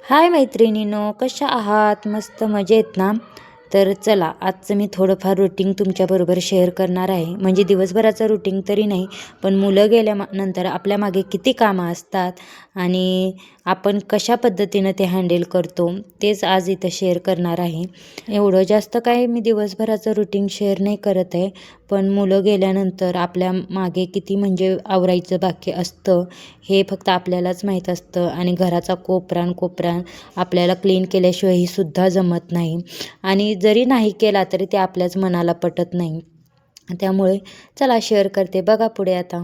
हाय मैत्रिणींनो, कशा आहात? मस्त मजेत ना? तर चला, आजचं मी थोडंफार रुटीन तुमच्याबरोबर शेअर करणार आहे. म्हणजे दिवसभराचं रुटीन तरी नाही, पण मुलं नंतर आपल्या मागे किती कामं असतात आणि आपण कशा पद्धतीनं ते हँडल करतो, तेच आज इथं शेअर करणार आहे. एवढं जास्त काय मी दिवसभराचं रुटीन शेअर नाही करत आहे, पण मुलं गेल्यानंतर आपल्या मागे किती म्हणजे आवरायचं बाकी असतं, हे फक्त आपल्यालाच माहीत असतं. आणि घराचा कोपरा आपल्याला क्लीन केल्याशिवाय ही सुद्धा जमत नाही. आणि जरी नाही केला तरी ते आपल्याच मनाला पटत नाही. त्यामुळे चला शेअर करते. बघा पुढे आता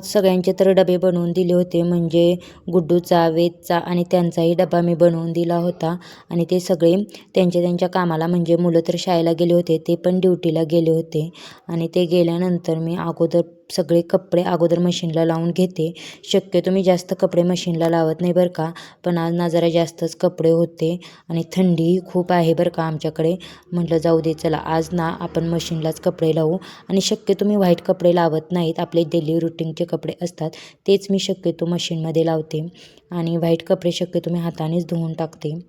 सगळ्यांचे तर डबे बनवून दिले होते. म्हणजे गुड्डूचा, वेदचा आणि त्यांचाही डबा मी बनवून दिला होता. आणि ते सगळे त्यांच्या कामाला, म्हणजे मुलं तर शाळेला गेले होते, ते पण ड्युटीला गेले होते. आणि ते गेल्यानंतर मी सगळे कपडे अगोदर मशीनला लावून घेते. शक्यतो मी जास्त कपडे मशीनला लावत नाही बरं का, पण आज ना जरा जास्तच कपडे होते आणि थंडीही खूप आहे बरं का आमच्याकडे. म्हटलं जाऊ दे, चला आज ना आपण मशीनलाच कपडे लावू. आणि शक्यतो मी व्हाईट कपडे लावत नाहीत, आपले डेली रुटीनचे कपडे असतात तेच मी शक्यतो मशीनमध्ये लावते. आणि व्हाईट कपडे शक्यतो मी हातानेच धुवून टाकते.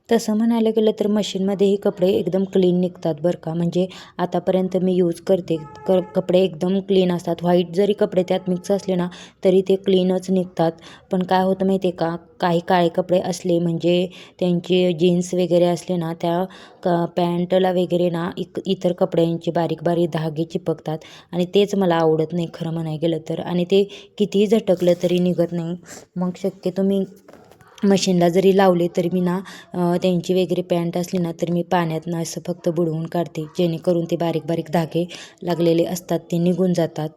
तसं म्हणायला गेलं तर मशीनमध्येही कपडे एकदम क्लीन निघतात बरं का. म्हणजे आतापर्यंत मी यूज करते, कपडे एकदम क्लीन असतात. व्हाईट जरी कपडे त्यात मिक्स असले ना तरी ते क्लीनच निघतात. पण काय होतं माहिती आहे का, काही काळे कपडे असले, म्हणजे त्यांचे जीन्स वगैरे असले ना, त्या पॅन्टला वगैरे ना इतर कपड्यांचे बारीक बारीक धागे चिपकतात. आणि तेच मला आवडत नाही खरं म्हणायला गेलं तर. आणि ते कितीही झटकलं तरी निघत नाही. मग शक्यतो मी मशीनला जरी लावले तरी मी ना त्यांची वगैरे पॅन्ट असली ना तर मी पाण्यात ना असं फक्त बुडवून काढते, जेणेकरून ते बारीक बारीक धागे लागलेले असतात ते निघून जातात.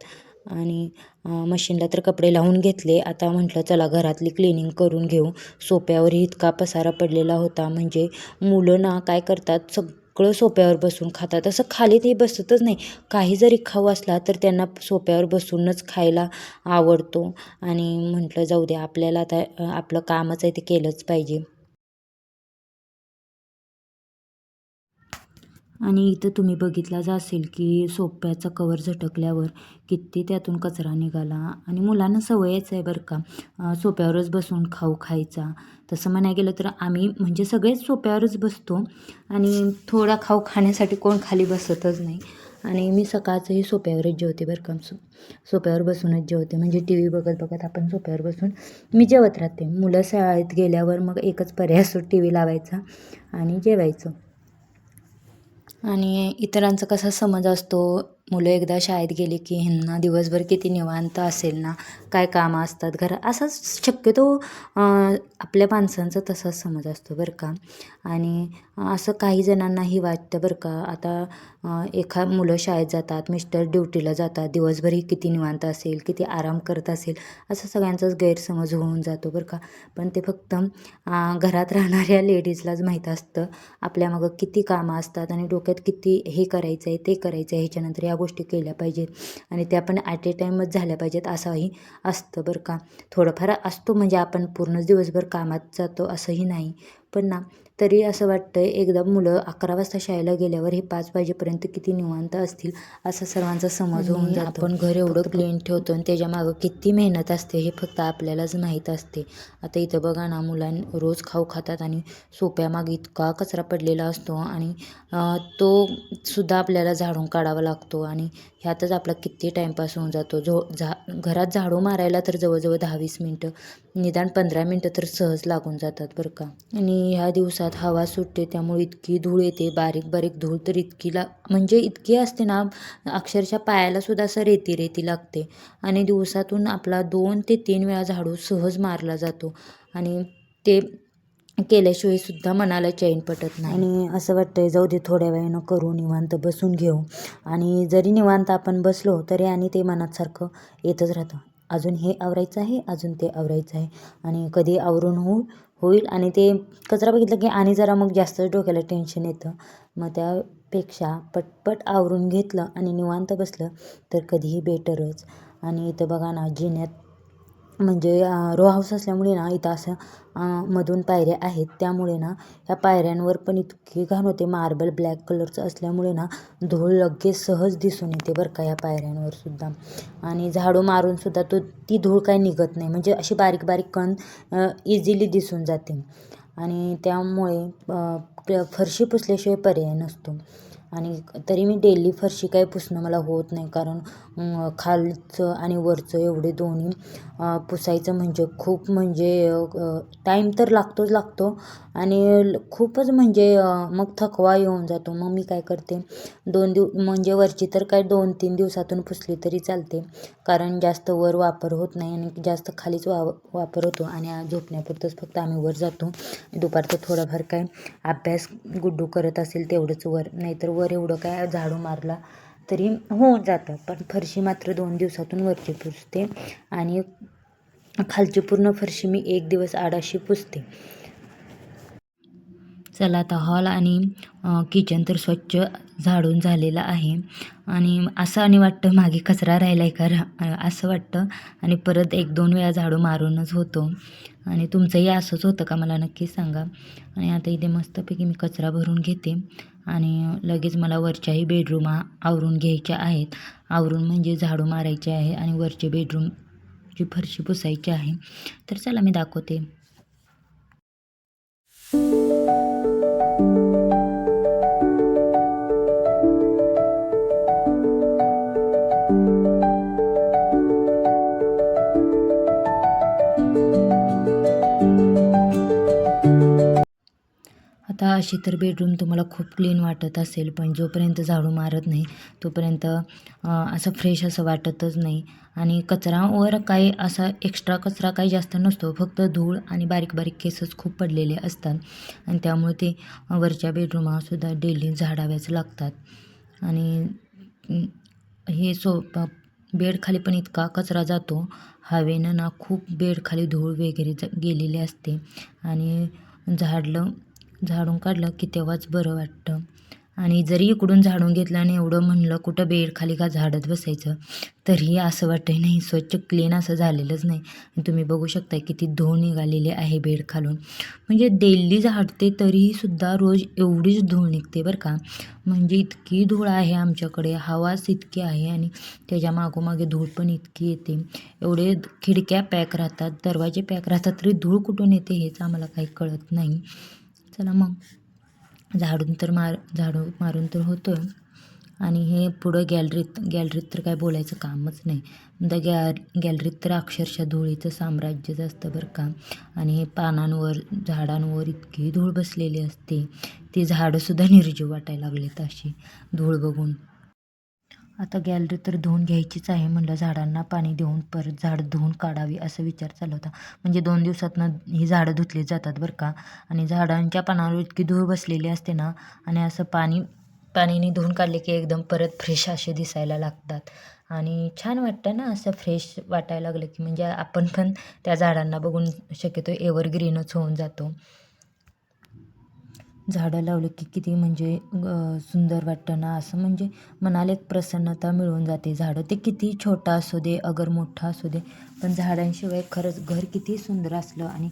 आणि मशीनला तर कपडे लावून घेतले. आता म्हटलं चला घरातली क्लिनिंग करून घेऊ. सोप्यावरही इतका पसारा पडलेला होता. म्हणजे मुलं ना काय करतात, सगळं सोप्यावर बसून खातात. असं खाली ते बसतच नाही. काही जरी खाऊ असला तर त्यांना सोप्यावर बसूनच खायला आवडतो. आणि म्हटलं जाऊ दे, आपल्याला आता आपलं कामच आहे ते केलंच पाहिजे. आणि इथं तुम्ही बघितलाच असेल की सोप्याचा कवर झटकल्यावर किती त्यातून कचरा निघाला. आणि मुलांना सवयच आहे बरं का, सोप्यावरच बसून खाऊ खायचा. तसं म्हणायला गेलं तर आम्ही म्हणजे सगळेच सोप्यावरच बसतो आणि थोडा खाऊ खाण्यासाठी कोण खाली बसतच नाही. आणि मी सकाळचंही सोप्यावरच जेवते बरं का, सोप्यावर बसूनच जेवते. म्हणजे टी व्ही बघत बघत आपण सोप्यावर बसून मी जेवत राहते. मुलं शाळेत गेल्यावर मग एकच पर्याय असतो, टी व्ही लावायचा आणि जेवायचं. आणि इतरांचा कसा समज असतो, मुलं एकदा शाळेत गेली की ह्यांना दिवसभर किती निवांत असेल ना, काय कामं असतात घरात, असंच शक्यतो आपल्या माणसांचा तसाच समज असतो बरं का. आणि असं काही जणांनाही वाटतं बरं का. आता मुलं शाळेत जातात, मिस्टर ड्युटीला जातात, दिवसभरही किती निवांत असेल, किती आराम करत असेल, असं सगळ्यांचाच गैरसमज होऊन जातो बरं का. पण ते फक्त घरात राहणाऱ्या लेडीजलाच माहीत असतं आपल्या मागं किती कामं असतात आणि डोक्यात किती हे करायचं आहे ते करायचं आहे, ह्याच्यानंतर या गोष्टी केल्या पाहिजेत आणि त्या पण ॲट ए टाईमच झाल्या पाहिजेत असंही असतं बरं का. थोडंफार असतो, म्हणजे आपण पूर्णच दिवसभर कामात जातो असंही नाही. पण ना तरी असं वाटतं एकदा मुलं 11 वाजता शाळेला गेल्यावर हे 5 वाजेपर्यंत किती निवांत असतील असं सर्वांचा समज होऊन जातो. आपण घर एवढं क्लीन ठेवतो आणि त्याच्यामागं किती मेहनत असते हे फक्त आपल्यालाच माहीत असते. आता इथं बघा ना, रोज खाऊ खातात आणि सोप्यामागे इतका कचरा पडलेला असतो आणि तो सुद्धा आपल्याला झाडून काढावा लागतो. आणि ह्यातच आपला किती टाईमपास होऊन जातो. घरात झाडू मारायला तर जवळजवळ 10-20 मिनटं, निदान 15 मिनटं तर सहज लागून जातात बरं का. आणि ह्या दिवसात हवा सुटते त्यामुळे इतकी धूळ येते, बारीक बारीक धूळ तर म्हणजे इतकी असते ना, अक्षरशः पायाला सुद्धा असं रेती रेती लागते. आणि दिवसातून आपला 2 ते 3 वेळा झाडू सहज मारला जातो आणि ते केल्याशिवाय सुद्धा मनाला चैन पटत नाही. आणि असं वाटतंय जाऊ दे, थोड्या वेळानं करू, निवांत बसून घेऊ. आणि जरी निवांत आपण बसलो तरी आणि ते मनात सारखं येतच राहतं, अजून हे आवरायचं आहे, अजून ते आवरायचं आहे आणि कधी आवरून होईल. आणि ते कचरा बघितलं की आणि जरा मग जास्तच डोक्याला टेन्शन येतं. मग त्यापेक्षा पटपट आवरून घेतलं आणि निवांत बसलं तर कधीही बेटरच. आणि इथं बघा ना, जिन्यात म्हणजे रो हाऊस असल्यामुळे ना इथं असं मधून पायऱ्या आहेत, त्यामुळे ना ह्या पायऱ्यांवर पण इतकी घाण होते. मार्बल ब्लॅक कलरचं असल्यामुळे ना धूळ लगेच सहज दिसून येते बरं का ह्या पायऱ्यांवर सुद्धा. आणि झाडू मारून सुद्धा ती धूळ काही निघत नाही, म्हणजे अशी बारीक बारीक कण इझिली दिसून जाते. आणि त्यामुळे फरशी पुसल्याशिवाय पर्याय नसतो. आणि तरी मी डेली फरशी काही पुसणं मला होत नाही, कारण खालचं आणि वरचं एवढे दोन्ही पुसायचं म्हणजे खूप म्हणजे टाईम तर लागतो आणि खूपच म्हणजे मग थकवा येऊन जातो. मग मी काय करते, म्हणजे वरची तर काय 2-3 दिवसातून पुसली तरी चालते, कारण जास्त वर वापर होत नाही आणि जास्त खालीच वापर होतो. आणि झोपण्यापुरतंच फक्त आम्ही वर जातो. दुपारचं थोडंफार काय अभ्यास गुड्डू करत असेल तेवढंच वर, नाहीतर वर एवढं काय झाडू मारला तरी होऊन जातं. पण फरशी मात्र 2 दिवसातून वरची पुसते आणि खालची पूर्ण फरशी मी 1 दिवस आड अशी पुसते. चला आता हॉल आणि किचन तर स्वच्छ झाडून झालेलं आहे. आणि असं आणि वाटतं मागे कचरा राहिला आहे का असं वाटतं. आणि परत 1-2 वेळा झाडू मारूनच होतो. आणि तुमचंही असंच होतं का मला नक्कीच सांगा. आणि आता इथे मस्तपैकी मी कचरा भरून घेते आणि लगेच मला वरच्याही बेडरूम आवरून घ्यायच्या आहेत. आवरून म्हणजे झाडू मारायचे आहे आणि वरचे बेडरूमची फरशी पुसायची आहे. तर चला मी दाखवते. आता अशी तर बेडरूम तुम्हाला खूप क्लीन वाटत असेल, पण जोपर्यंत झाडू मारत नाही तोपर्यंत असं फ्रेश असं वाटतच नाही. आणि कचरावर काही असा एक्स्ट्रा कचरा काही जास्त नसतो, फक्त धूळ आणि बारीक बारीक केसच खूप पडलेले असतात. आणि त्यामुळे ते वरच्या बेडरूमासुद्धा डेली झाडाव्याच लागतात. आणि हे बेडखाली पण इतका कचरा जातो हवेनं ना, खूप बेडखाली धूळ वगैरे गेलेली असते. आणि झाडून काढलं की तेव्हाच बरं वाटतं. आणि जरी इकडून झाडून घेतलं आणि एवढं म्हणलं कुठं बेडखाली का झाडत बसायचं, तरीही असं वाटतं नाही, स्वच्छ क्लीन असं झालेलंच नाही. तुम्ही बघू शकता किती धूळ निघालेली आहे बेड खालून. म्हणजे डेली झाडते तरीसुद्धा रोज एवढीच धूळ निघते बरं का. म्हणजे इतकी धूळ आहे आमच्याकडे, हवाच इतकी आहे आणि त्याच्या मागोमागे धूळ पण इतकी येते. एवढे खिडक्या पॅक राहतात, दरवाजे पॅक राहतात, तरी धूळ कुठून येते हेच आम्हाला काही कळत नाही. चला मग झाडू मारून तर होतो. आणि हे पुढं गॅलरीत तर काय बोलायचं कामच नाही. गॅलरीत तर अक्षरशः धुळीचं साम्राज्यच असतं बरं का. आणि हे पानांवर झाडांवर इतकी धूळ बसलेली असते, ती झाडंसुद्धा निर्जीव वाटायला लागलेत अशी धूळ बघून. आता गॅलरी तर धुवून घ्यायचीच आहे. म्हणलं झाडांना पाणी देऊन परत झाडं धुवून काढावी असा विचार चालू होता. म्हणजे 2 दिवसातनं ही झाडं धुतली जातात बरं का. आणि झाडांच्या पानावर इतकी धूळ बसलेली असते ना, आणि असं पाण्याने धुवून काढले की एकदम परत फ्रेश असे दिसायला लागतात. आणि छान वाटतं ना असं फ्रेश वाटायला लागलं की, म्हणजे आपण पण त्या झाडांना बघून शक्यतो एव्हरग्रीनच होऊन जातो. झाडं लावलं की किती म्हणजे सुंदर वाटतं ना, असं म्हणजे मनाला एक प्रसन्नता मिळून जाते. झाडं ते किती छोटा असू दे अगर मोठा असू दे, पण झाडांशिवाय खरंच घर किती सुंदर असलं आणि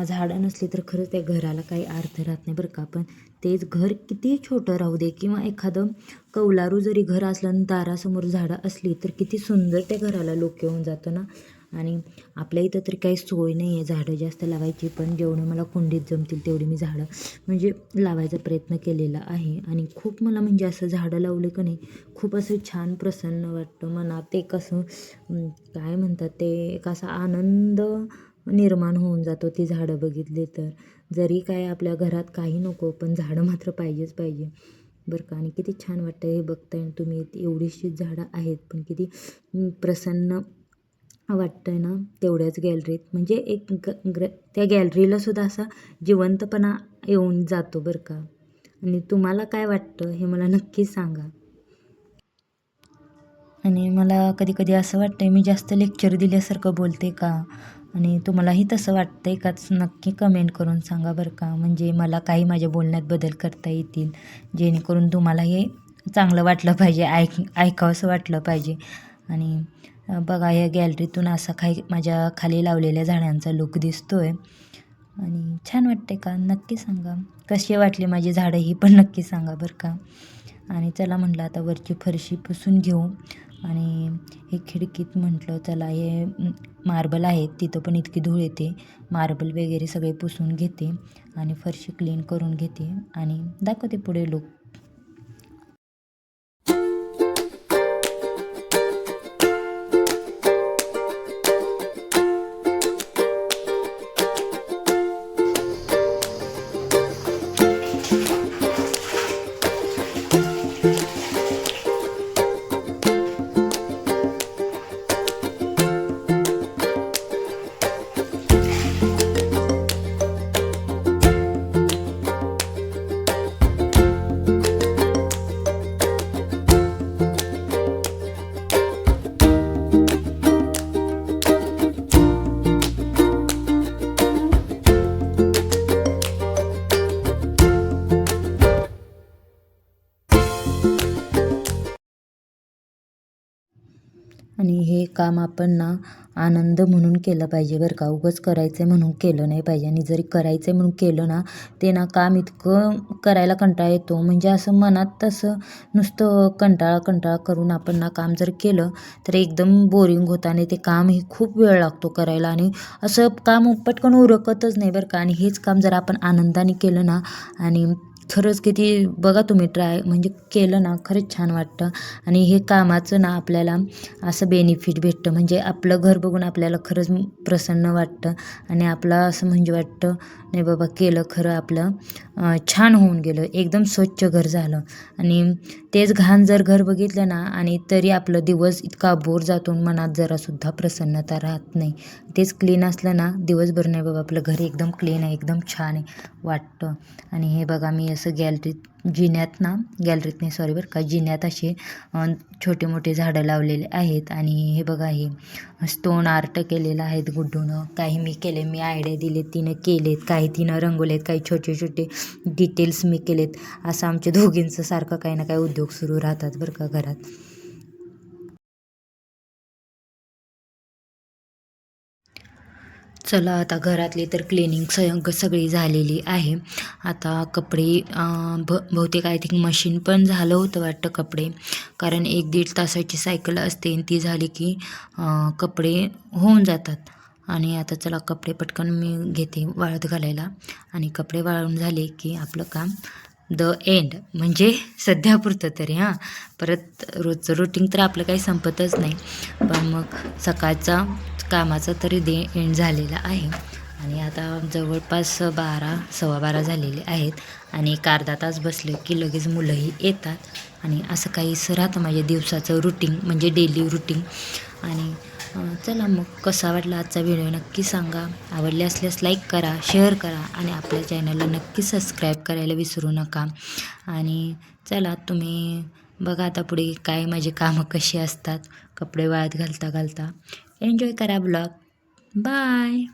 झाडं नसली तर खरंच त्या घराला काही अर्थ राहत नाही बरं का. पण तेच घर किती छोटं राहू दे किंवा एखादं कौलारू जरी घर असलं आणि दारासमोर झाडं असली तर किती सुंदर त्या घराला लुक येऊन जातं ना. आणि आपल्या इथं तरी काही सोय नाही आहे झाडं जास्त लावायची, पण जेवढे मला कुंडीत जमतील तेवढी मी झाडं म्हणजे लावायचा प्रयत्न केलेला आहे. आणि खूप मला म्हणजे असं झाडं लावले का नाही, खूप असं छान प्रसन्न वाटतं मनात. एक असं काय म्हणतात ते, एक असा आनंद निर्माण होऊन जातो ती झाडं बघितली तर. जरी काय आपल्या घरात काही नको, पण झाडं मात्र पाहिजेच पाहिजे बरं का. आणि किती छान वाटतं हे बघताय तुम्ही, एवढीशी झाडं आहेत पण किती प्रसन्न वाटतं ना तेवढ्याच गॅलरीत. म्हणजे एक त्या गॅलरीलासुद्धा असा जिवंतपणा येऊन जातो बरं का. आणि तुम्हाला काय वाटतं हे मला नक्कीच सांगा. आणि मला कधी कधी असं वाटतं मी जास्त लेक्चर दिल्यासारखं बोलते का, आणि तुम्हालाही तसं वाटतं आहे काच, नक्की कमेंट करून सांगा बरं का. म्हणजे मला काही माझ्या बोलण्यात बदल करता येतील, जेणेकरून तुम्हालाही चांगलं वाटलं पाहिजे, ऐकावंसं वाटलं पाहिजे. आणि बघा या गॅलरीतून असा माझ्या खाली लावलेल्या झाडांचा लुक दिसतोय आणि छान वाटते का? नक्की सांगा. कशी वाटली माझी झाडं ही पण नक्की सांगा बरं का. आणि चला म्हटलं आता वरची फरशी पुसून घेऊ. आणि हे खिडकीत म्हटलं चला हे मार्बल आहेत तिथं पण इतकी धूळ येते. मार्बल वगैरे सगळे पुसून घेते आणि फरशी क्लीन करून घेते आणि दाखवते पुढे लुक. आणि हे काम आपण ना आनंद म्हणून केलं पाहिजे बरं का. उगाच करायचं आहे म्हणून केलं नाही पाहिजे. आणि जरी करायचं आहे म्हणून केलं ना ते ना काम इतकं करायला कंटाळा येतो. म्हणजे असं मनात तसं नुसतं कंटाळा करून आपण ना काम जर केलं तर एकदम बोरिंग होतं आणि ते काम हे खूप वेळ लागतो करायला आणि असं काम पटकन उरकतच नाही बरं का. आणि हेच काम जर आपण आनंदाने केलं ना आणि खरंच किती बघा तुम्ही ट्राय म्हणजे केलं ना खरंच छान वाटतं. आणि हे कामाचं ना आपल्याला असं बेनिफिट भेटतं. म्हणजे आपलं घर बघून आपल्याला खरंच प्रसन्न वाटतं आणि आपलं असं म्हणजे वाटतं नाही बाबा केलं खरं आपलं छान होऊन गेलं, एकदम स्वच्छ घर झालं. आणि तेच घाण जर घर बघितलं ना आणि तरी आपलं दिवस इतका बोर जातो, मनात जरासुद्धा प्रसन्नता राहत नाही. तेच क्लीन असलं ना दिवसभर नाही बाबा आपलं घर एकदम क्लीन आहे, एकदम छान आहे वाटतं. आणि हे बघा मी असं जिन्यात नाही सॉरी बरं का, जिन्यात असे छोटे मोठे झाडं लावलेले आहेत. आणि हे बघा हे स्टोन आर्ट केलेलं आहेत गुड्डूनं. काही मी केले, मी आयडिया दिले, तिनं केलेत, काही तिनं रंगवलेत, काही छोटे छोटे डिटेल्स मी केलेत. असं आमच्या दोघींचं सारखं काही ना काही उद्योग सुरू राहतात बरं का घरात. चला आता घरातली तर क्लिनिंग सगळी झालेली आहे. आता कपडे बहुतेक आय थिंक मशीन पण झालं होतं वाटतं कपडे, कारण 1-1.5 तासाची सायकल असते आणि ती झाली की कपडे होऊन जातात. आणि आता चला कपडे पटकन मी घेते वाळत घालायला. आणि कपडे वाळून झाले की आपलं काम द एंड, म्हणजे सध्यापुरतं तरी परत रोजचं रुटीन तर आपलं काही संपतच नाही. पण मग सकाळचा कामाचा तरी एंड झालेला आहे. आणि आता जवळपास 12-12:15 झालेले आहेत. आणि एक अर्धा तास बसले की लगेच मुलंही येतात. आणि असं काहीसं राहतं माझ्या दिवसाचं रुटीन, म्हणजे डेली रुटीन. आणि चला मग कसा वाटला आजचा व्हिडिओ नक्की सांगा. आवडले असल्यास लाईक करा, शेअर करा आणि आपल्या चॅनलला नक्की सबस्क्राईब करायला विसरू नका. आणि चला तुम्ही बघा आता पुढे काय माझे कामं कशी असतात कपडे वाळत घालता. एन्जॉय करा ब्लॉग. बाय.